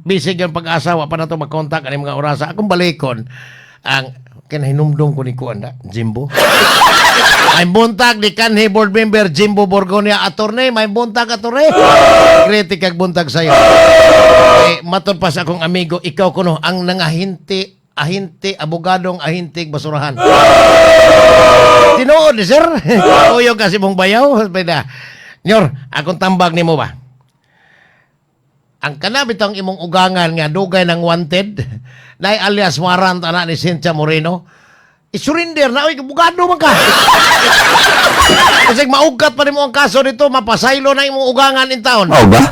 bisig yung pag-asawa pa na to mag-contact ang mga orasa. Akong balikon ang kinahinumdong ko ni Kuan na Jimbo. May buntag ni kanhi board member Jimbo Borgonia attorney, may buntag attorney. Kritik kag buntag sayo. Matod pa sa akong amigo, ikaw kuno ang nangahinti, abogadong ahintig basurahan. Tinuod ni sir. Uyog kasi mong bayaw. Nyor, akong tambag nimo ba? Ang kanabit ang imong ugangan nga dugay ng wanted, na alias warrant ana ni Cynthia Moreno, isurinder na, oy, bugado man ka. Kasi maugat pa rin mo ang kaso dito, mapasaylo na imong ugangan in taon. Oh ba?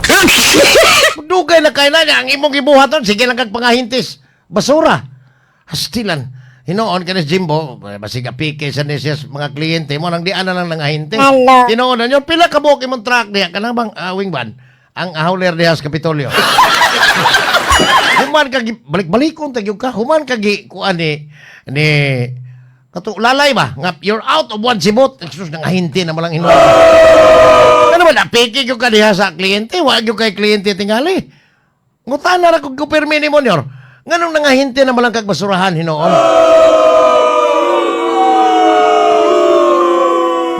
Dugay na kayo na niya, ang imong gibuhaton, sige lang kag pangahintis. Basura. Hastilan. Hinoon ka ni Jimbo, basig apike sa nisyas mga kliyente mo, nang diyan na lang nangahintis. Hinoon na nyo, pila ka buhok imong track niya, kanang bang wingman? Ang howler diha sa Kapitolyo. Human kagi balik-balikon tagyog ka. Human kagi kuan ni kato lalay ba nga you're out of one sibot. Sus nangahinti na malang hinuon. Ano ba napiki gyud ka diha sa kliyente, wa gyud kay kliyente tingali. Ngutana ra kog permi nimo nyor. Nganong nangahinti na malang kag basurahan hinuon.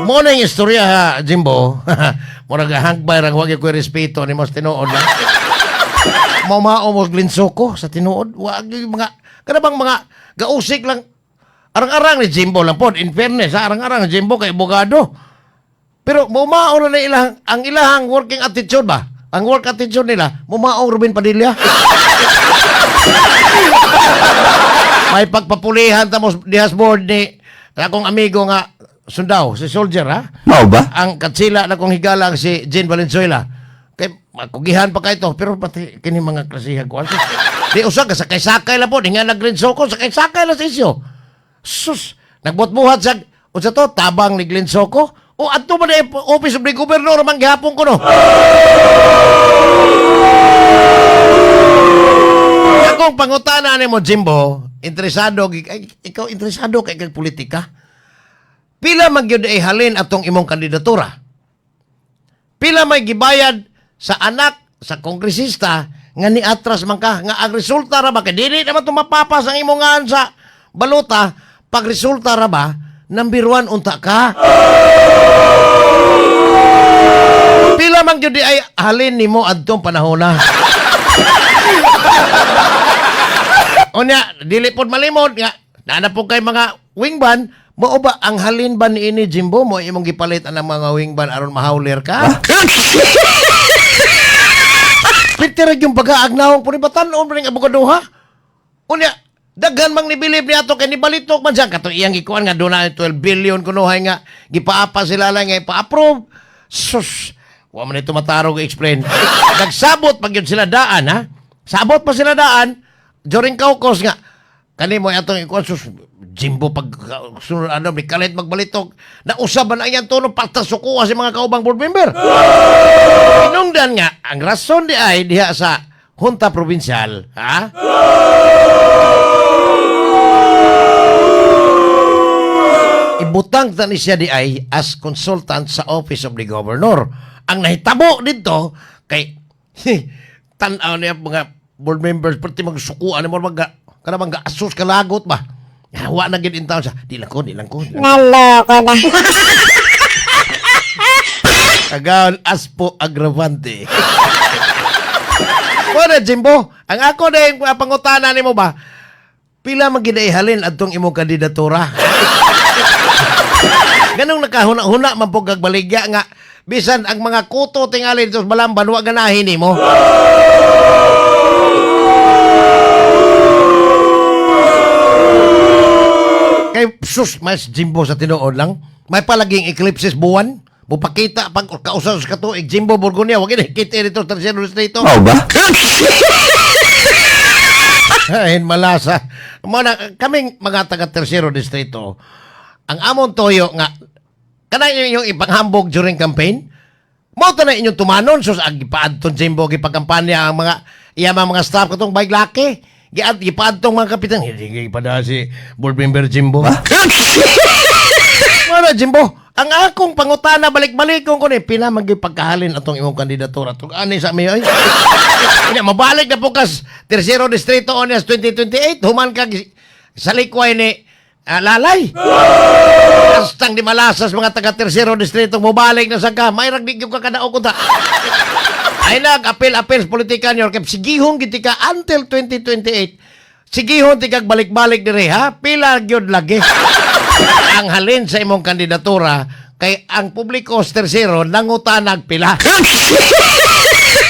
Mo na yung istorya ha, Jimbo. Mo naghahangbay rang wag ko respeto ni mas tinuod na. Mamao mo glinsoko sa tinuod. Wag yung mga kanabang mga gausik lang. Arang-arang ni Jimbo lang po. In fairness, arang-arang ni Jimbo kay abogado. Pero mamao na ilang ang ilahang working attitude ba? Ang work attitude nila, mamao Ruben Padilla. May pagpapulihan tamos dashboard ni akong amigo nga Sundao, si Soldier ha? Mao ba? Ang katsila na kong higalang si Jean Valenzuela. Kay makugihan pa kayo to, pero pati kini mga klasihan ko. Di usag ka sakay-sakay lang po, di nga nag-Glinsoko, sakay-sakay lang sa isyo. Sus, nagbot-buhat sa unsa to, tabang ni Glinsoko. O ato man na office of the governor man gihapon ko no. Akong pangutana ni mo Jimbo, interesado ikaw interesado kay kag politika. Pila magyud ay halin atong imong kandidatura? Pila may gibayad sa anak sa kongresista nga niatras man ka nga ang resulta ra ba kay dili naman tumapapas ang imong ngan sa balota pag resulta ra ba number 1 unta ka? Pila man gyud ay halin nimo adtong panahona? Unya dili pod malimod nga na po kay mga wingman. Mo ba ang halin ba ni ini Jimbo mo imong gipalit ang mga wingman aron mahawler ka? Piti yung pag-aagnawang puribatan-on ring abogado ha? Unya, daghan mang nibilib niya to kay nibalitok man siya. Kato iyang ikuan nga doon na 12 billion kunuhay nga gipaapa sila lang nga ipa-approve. Sus, wa man ito matarong explain. Nagsabot pag yun sila daan ha? Sabot pa sila daan during caucus nga. Kani mo atong ikuan sus Jimbo pag sunod ano may kalit magbalitok na usaban na iyang tono palta sukuha si mga kaubang board member. Inungdan nga ang rason di ay diha sa Junta Provincial, ha? Ibutang ta ni siya di ay as consultant sa Office of the Governor. Ang nahitabo dito kay tan-aw niya mga board members pati magsukuan mo kanang asus kalagot ba? Wa na gid in town sa. Di lang ko. Naloko na. Kagaon aspo agravante. Wala Jimbo, ang ako na yung pangutana nimo ba? Pila man gid halin adtong imong kandidatura? Ganong nakahuna-huna man po gagbaligya nga bisan ang mga kuto tingali dito sa Balamban wa ganahin nimo. Kay sus, mas Jimbo sa tinuod lang. May palaging eclipses buwan. Mupakita pag kausap sa katuig Jimbo Borgonia. Wag na kita dito sa tercero distrito. Mao ba? Ay, malasa. Kaming mga taga tercero distrito, ang amon toyo nga, kanay inyong ipanghambog during campaign, mo na inyong tumanon, sus, gipaadton Jimbo, gipakampanya ang mga staff katong bike laki. Gipaadtong mga kapitan. Hindi pa si board member Jimbo. Wala Jimbo. ang akong pangutana balik-balik kung kuno pinamagi pagkahalin atong imong kandidatura tug ani sa mi ay. Ina mabalik na bukas tercero distrito onias 2028 human kag sa likway ni Lalay. Kastang di malasas mga taga tercero distrito mobalik na sa ka may ragdi gyud ka kadaog unta. Ay nag-apil-apil politika niyo kay sigihon giti ka until 2028. Sigihon ti kag balik-balik diri ha pila gyud lagi. Ang halin sa imong kandidatura kay ang publiko sa tersero nangutanag pila.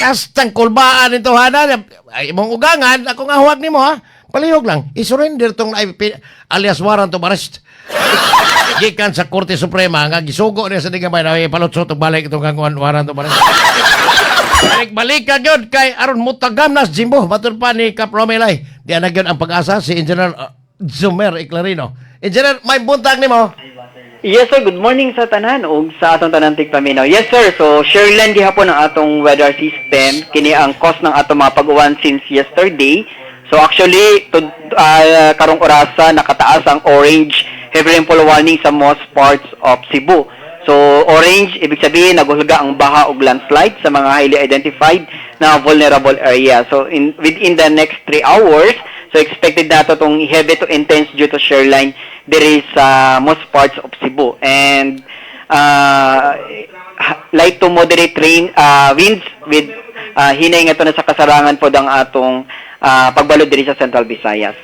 Kastang kulbaan ito hana ay imong ugangan ako nga huwag nimo ha. Palihog lang isurrender tong alias warrant of arrest. Gikan sa Korte Suprema nga gisugo niya sa Digambay na palutsot og balik itong warrant of arrest. Balik ka gyud kay aron mutagam nas Jimbo matud pa ni Cap Romelay. Di na gyud ang pag-asa si Engineer Zumer Iclarino. Engineer, may buntag nimo. Yes sir, good morning sa tanan ug sa atong tanan tigpaminaw. Yes sir, so Sherland gihapon ang atong weather system kini ang cause ng atong mga pag-uwan since yesterday. So actually karong orasa nakataas ang orange heavy rainfall warning sa most parts of Cebu. So orange ibig sabihin naghulga ang baha ug landslide sa mga highly identified na vulnerable area. So within the next 3 hours, so expected nato tong heavy to intense due to shear line there is most parts of Cebu and light to moderate winds with hinay nga to na sa kasarangan pod ang atong pagbalod diri sa Central Visayas.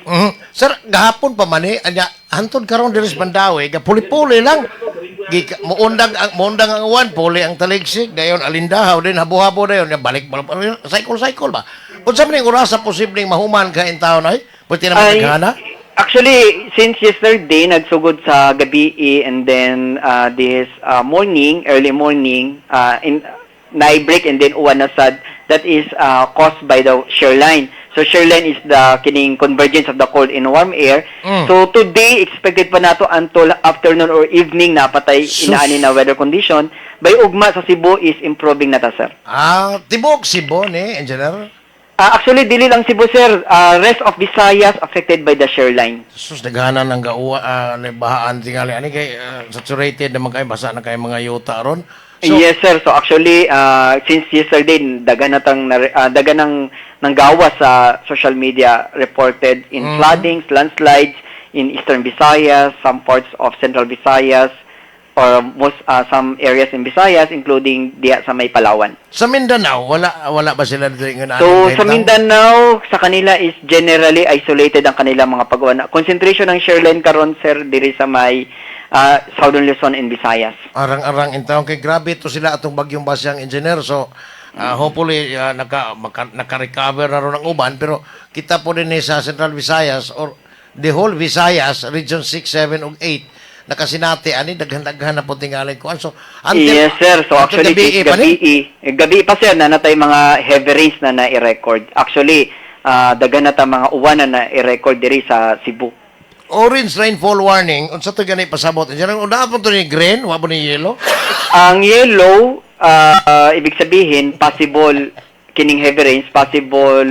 Sir, gahapon pa man anya hantod karon diri sa Mandawi ga puli-puli lang. Muundang ang uwan, puli ang taligsik, dayon alindahaw din habo-habo dayon balik cycle ba. Unsa man ning oras sa posibleng mahuman ka in town ay? Pwede naman naghana? Actually, since yesterday, nagsugod sa gabi and then this early morning, na-break and then uwan na sad, that is caused by the shear line. So shear line is the kining convergence of the cold and warm air. So today, expected pa nato until afternoon or evening napatay inaani na weather condition. By ugma sa Cebu is improving na ta, sir. Tibok Cebu ni, Engineer? Actually, dili lang Cebu, sir. Rest of Visayas affected by the shear line. Sus, naghanan ng gauwa, bahaan tingali. Ani kay saturated naman kayo, basa na kayo mga yuta ron. So, yes, sir. So actually, since yesterday, dagan ng gawa sa social media reported in floodings, landslides in Eastern Visayas, some parts of Central Visayas, or some areas in Visayas, including diya sa may Palawan. Sa Mindanao, wala ba sila dito yung So, sa Mindanao, sa kanila is generally isolated ang kanilang mga paggawa. Concentration ng shear line karon, sir, diri sa may Southern Luzon and Visayas. Arang-arang intawon kay grabe to sila atong bagyong basyang engineer. So, hopefully, naka-recover na ron ang uban. Pero kita po din sa Central Visayas or the whole Visayas, Region 6, 7, ug 8, nakasinati ani daghan-daghan na po tingali ko. So, yes, sir. So, actually, gabi pa, sir, na natay mga heavy rains na na-record. Actually, daghan na ta mga uwan na na-record diri sa Cebu. Orange rainfall warning, unsa to ganay pasabot? Diyan una po to ni green, wa po ni yellow? Ang yellow, ibig sabihin, possible, kining heavy rains, possible,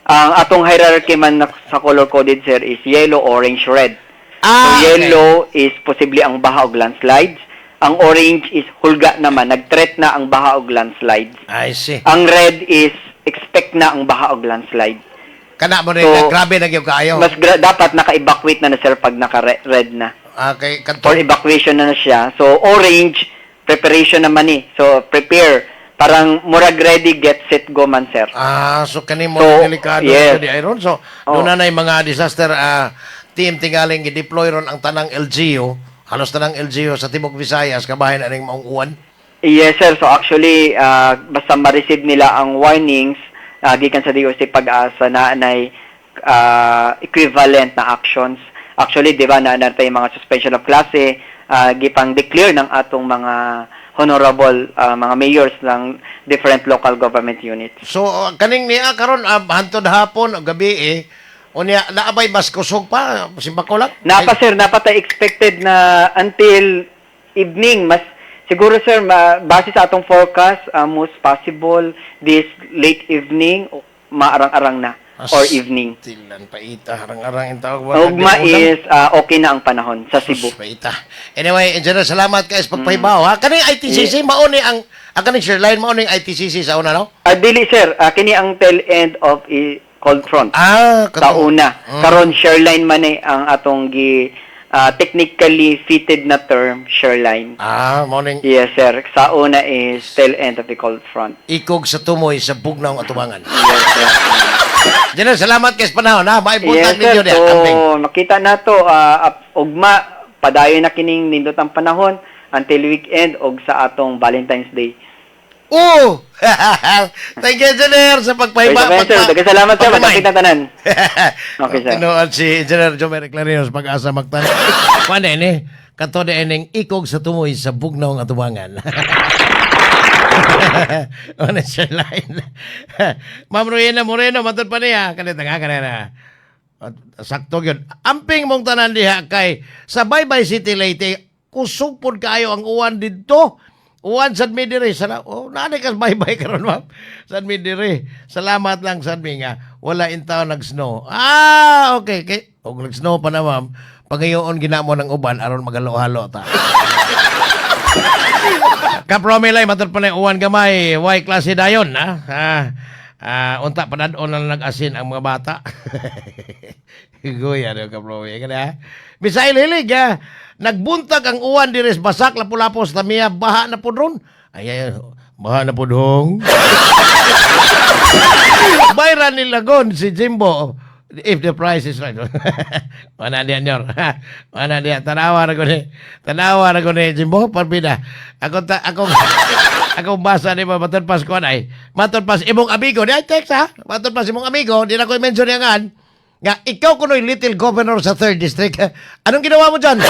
ang atong hierarchy man sa color-coded, sir, is yellow, orange, red. So, yellow is possibly ang baha og landslides. Ang orange is hulga naman, nag-threat na ang baha og landslides. I see. Ang red is expect na ang baha og landslides. Kana mo rin, grabe na gyud kaayo. Dapat naka-evacuate na sir pag naka-red na. Okay, For evacuation na siya. So, orange, preparation naman eh. So, prepare. Parang murag ready, get set, go man, sir. So kani mo So, delikado yes. di iron. So, doon na mga disaster team tingaling gi-deploy ron ang tanang LGU, halos tanang LGU sa Tibok Visayas kabahin aning maong uwan. Yes, sir. So, actually, basta ma-receive nila ang warnings, gikan sa DOC Pag-asa na anay equivalent na actions. Actually, di ba, naantay mga suspension of klase, gipang declare ng atong mga honorable mga mayors ng different local government units. So, kaning niya karon hantod hapon o gabi unya naabay mas kusog pa, simbako lang. Napa, sir, napatay expected na until evening, mas siguro, sir, base sa atong forecast, most possible this late evening, maarang-arang na. or evening. Tilan, paita, harang-arang yung tawag. Ugma is okay na ang panahon sa Cebu. Paita. Anyway, Engineer, salamat kayo sa pagpahibaw, ha? Kaning ITCC, mauni ang kaning Shoreline, mauni ang ITCC sa una, no? Dili sir, kini ang tail end of cold front. Sa una. Karon shoreline man ang atong technically fitted na term, shoreline. Morning. Yes sir, sa una is tail end of the cold front. Ikog sa tumoy sa bugnaw nga tubangan. Yes sir. Engineer, salamat kayo sa panahon, ha? Maibutang Yes ninyo sir, diya, so camping. makita na to, ugma, padayon na kining nindot ang panahon until weekend og sa atong Valentine's Day. Oh! Thank you, Engineer, sa pagpahiba. Okay, sir. Salamat sir. pagpamay. Magkakita tanan. Okay, sir. Tinuod si Engineer Jomer Clarinos pag-asa magtan. Kuan ini, kato de ening ikog sa tumoy sa bugnaw nga tubangan. Ano siya line? Ma'am Rowena Moreno, matod pa niya. Kanita nga, kanina. Sakto yun. Amping mong tanan diha kay sa Baybay City Leyte, kusog pod kaayo ang uwan dito. Uwan San Midiri. Nani kas bye-bye karon ma'am. San Midiri. Salamat lang San Mi nga. Wala intaw nag-snow. Okay. Og nag-snow pa na ma'am. Pangayoon ginamo ng uban aron magalo-halo ta. Kapromilay matod pa na uwan gamay. Why klase dayon, ha? Unta panadon na nag-asin ang mga bata. Guya daw kapromilay. Kada. Bisay lilig, ha? Nagbuntag ang uwan dires basak lapu-lapos tamiya baha na pud ron. Ay baha na pud hong. Bayran ni Lagon si Jimbo if the price is right. Mana dia nyor. Mana dia tanawa ra ko ni Jimbo parbida. Ako basa ni matod pas ko ay. Matod pas imong amigo di text ha. Matod pas imong amigo di na ko mention yan nga, ikaw kuno'y little governor sa 3rd District. Anong ginawa mo dyan?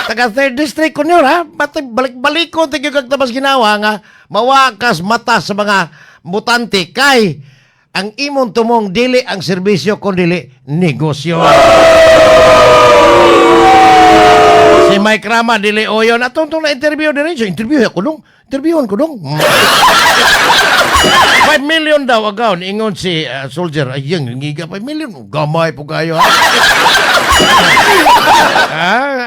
Taga 3rd District kunyo, ha? Balik-balik ko tigil kag tabas ginawa nga mawakas mata sa mga mutante kay ang imong tumong dili ang serbisyo kundi negosyo. Si Mike Rama dili oyon atong na interview din siya. Interviewon ko dong. 5 million daw agaw ingon si soldier ayang ngiga 5 million gamay po kayo ha.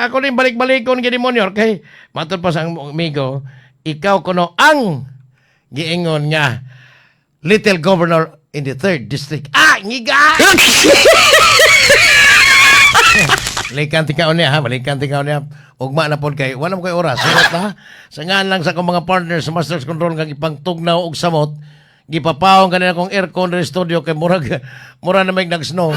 Ako din balik-balik kon gini monyor kay matod pa sang amigo ikaw kuno ang giingon nga little governor in the 3rd district ngiga. Balikan tikaw niya. Ugma na pod kay wala mo kay oras. Sunod na. Sa ngan lang sa akong mga partners sa Masters Control kag ipangtugnaw og samot. Gipapawon kanina kong aircon sa studio kay mura na may nag-snow.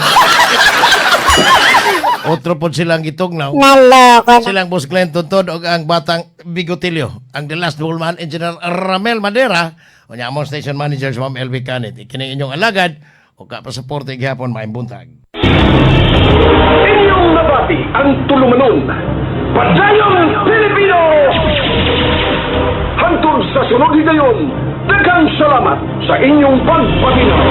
Otro pod silang gitugnaw. Naloko na. Silang Boss Glenn Tuntod og ang batang Bigotilio. Ang the last bullman Engineer Ramel Madera. O niya among station manager sa Ma'am LV Canit. Ikining inyong alagad o kapasuporte gihapon maayong buntag. Inyong nabati ang tulumanon. Padayong Pilipino! Hantod sa sunod higayon, daghang salamat sa inyong pagpatinaw.